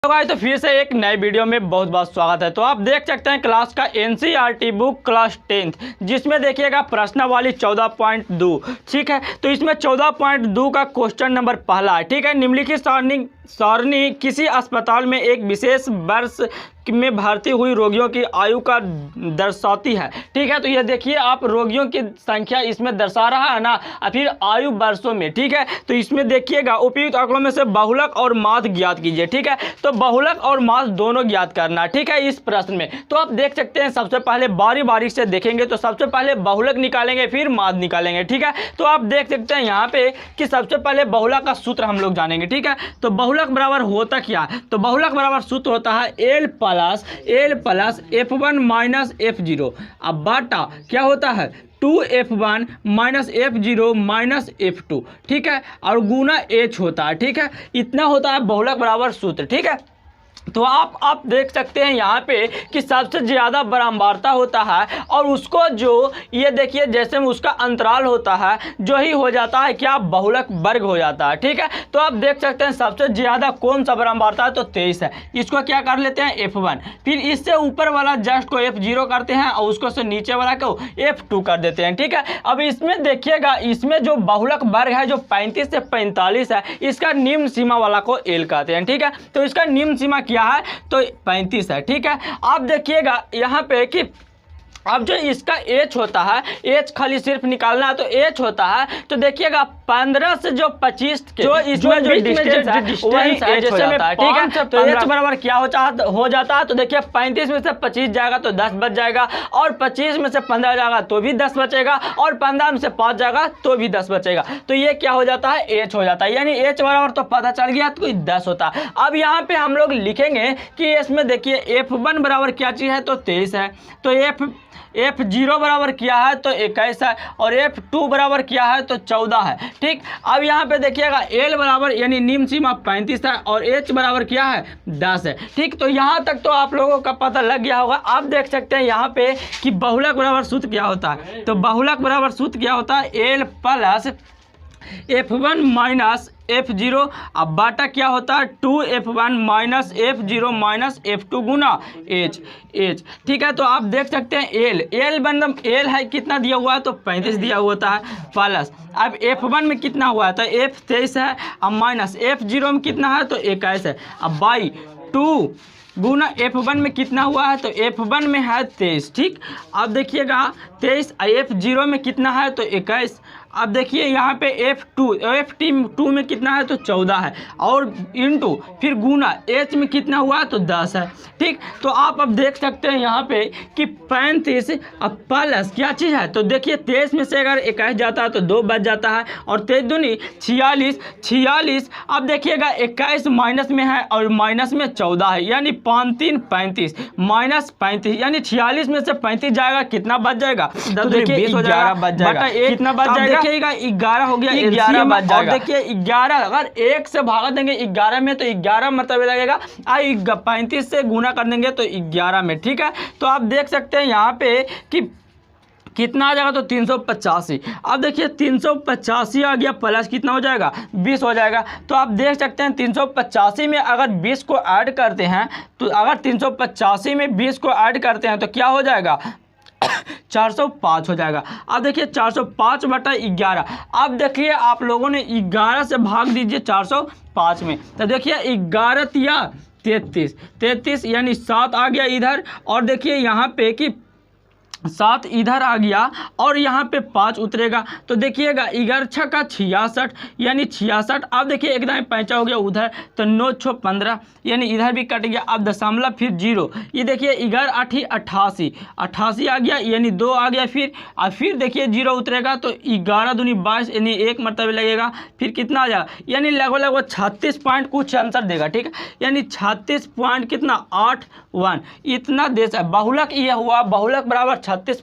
तो फिर से एक नए वीडियो में बहुत बहुत स्वागत है। तो आप देख सकते हैं क्लास का एनसीईआरटी बुक क्लास 10th, जिसमें देखिएगा प्रश्नावली 14.2। ठीक है, तो इसमें 14.2 का क्वेश्चन नंबर पहला है। ठीक है, निम्नलिखित सारणी किसी अस्पताल में एक विशेष वर्ष में भर्ती हुई रोगियों की आयु का दर्शाती है। ठीक है, तो ये देखिए आप रोगियों की संख्या इसमें दर्शा रहा है ना, और फिर आयु वर्षों में। ठीक है, तो इसमें देखिएगा उपयुक्त आंकड़ों में से बहुलक और माध्य ज्ञात कीजिए। ठीक है, तो बहुलक और माध्य दोनों ज्ञात करना। ठीक है, इस प्रश्न में तो आप देख सकते हैं सबसे पहले बारी बारी से देखेंगे तो सबसे पहले बहुलक निकालेंगे फिर माध्य निकालेंगे। ठीक है, तो आप देख सकते हैं यहाँ पे कि सबसे पहले बहुलक का सूत्र हम लोग जानेंगे। ठीक है, तो बहुलक बराबर होता क्या है, तो बहुलक बराबर सूत्र होता है L plus F1 minus F0। अब बाटा क्या होता है 2F1 minus F0 minus F2। ठीक है, और गुना H होता है। ठीक है, इतना होता है बहुलक बराबर सूत्र। ठीक है, तो आप देख सकते हैं यहाँ पे कि सबसे ज़्यादा बारंबारता होता है और उसको जो ये देखिए जैसे में उसका अंतराल होता है जो ही हो जाता है क्या बहुलक वर्ग हो जाता है। ठीक है, तो आप देख सकते हैं सबसे ज़्यादा कौन सा बारंबारता है तो 23 है। इसको क्या कर लेते हैं F1, फिर इससे ऊपर वाला जस्ट को F0 करते हैं और उसको से नीचे वाला को F2 कर देते हैं। ठीक है, अब इसमें देखिएगा इसमें जो बहुलक वर्ग है जो 35 से 45 है, इसका निम्न सीमा वाला को L कहते हैं। ठीक है, तो इसका निम्न सीमा क्या है तो 35 है। ठीक है, आप देखिएगा यहाँ पे कि अब जो इसका H होता है, H खाली सिर्फ निकालना है तो H होता है, तो देखिएगा 15 से जो 25 के जो इसमें जो डिस्टेंस है वही H हो जाता है। ठीक है, तो H बराबर क्या हो जाता है तो देखिए 35 में से 25 जाएगा तो 10 बच जाएगा, और 25 में से 15 जाएगा तो भी 10 बचेगा, और 15 में से 5 जाएगा तो भी 10 बचेगा। तो ये क्या हो जाता है H हो जाता है, यानी H बराबर तो पता चल गया तो 10 होता है। अब यहाँ पे हम लोग लिखेंगे कि इसमें देखिए F1 बराबर क्या चीज़ है तो 23 है, तो F0 बराबर क्या है तो 21 है, और F2 बराबर क्या है तो 14 है। ठीक, अब यहाँ पे देखिएगा L बराबर यानी निम्न सीमा 35 है और H बराबर क्या है 10 है। ठीक, तो यहाँ तक तो आप लोगों का पता लग गया होगा। आप देख सकते हैं यहाँ पे कि बहुलक बराबर सूत्र क्या होता है, तो बहुलक बराबर सूत्र क्या होता है L plus F1 minus F0। अब बाटा क्या होता है 2F1 minus F0 minus F2 गुना H। ठीक है, तो आप देख सकते हैं L मतलब L है कितना दिया हुआ है तो 35 दिया होता है, प्लस अब F1 में कितना हुआ है तो F23 है, अब माइनस F0 में कितना है तो 21 है, अब बाई 2 गुना F1 में कितना हुआ है तो F1 में है 23। ठीक, अब देखिएगा 23, F0 में कितना है तो 21। अब देखिए यहाँ पे F2 में कितना है तो 14 है, और इंटू फिर गुना H में कितना हुआ तो 10 है। ठीक, तो आप अब देख सकते हैं यहाँ पे कि 35 अब प्लस क्या चीज़ है तो देखिए 23 में से अगर 21 जाता है तो 2 बच जाता है, और 23 दूनी 46। अब देखिएगा 21 माइनस में है और माइनस में 14 है, यानी 5 3 35 माइनस 35 यानी 46 में से 35 जाएगा कितना बच जाएगा तो देखिए 11 बच जाएगा। कितना बच जाएगा देखिएगा 11 हो गया, 11 बच जाएगा। देखिए 11 अगर 1 से भागा देंगे 11 में तो 11 मतलब लगेगा 35 से गुना कर देंगे तो 11 में। ठीक है, तो आप देख सकते हैं यहाँ पे कि कितना आ जाएगा तो 385। अब देखिए 385 आ गया, प्लस कितना हो जाएगा 20 हो जाएगा। तो आप देख सकते हैं 385 में अगर 20 को ऐड करते हैं तो अगर 385 में 20 को ऐड करते हैं तो क्या हो जाएगा 405 हो जाएगा। अब देखिए 405 बटा 11। अब देखिए आप लोगों ने 11 से भाग दीजिए 405 में, तो देखिए 11 या 33 यानी 7 आ गया इधर, और देखिए यहाँ पे कि 7 इधर आ गया और यहाँ पे 5 उतरेगा, तो देखिएगा 11 6 का 66 यानी 66। अब देखिए एकदम 5 हो गया उधर तो 9 6 15 यानी इधर भी कट गया। अब दशमलव फिर 0, ये देखिए 11 8 88 आ गया यानी 2 आ गया, फिर देखिए 0 उतरेगा तो 11 दूनी 22 यानी 1 मरतबे लगेगा, फिर कितना आ जाएगा यानी लगभग 36 पॉइंट कुछ आंसर देगा। ठीक है, यानी 36 पॉइंट कितना 81 इतना देश है। बहुलक ये हुआ, बहुलक बराबर 36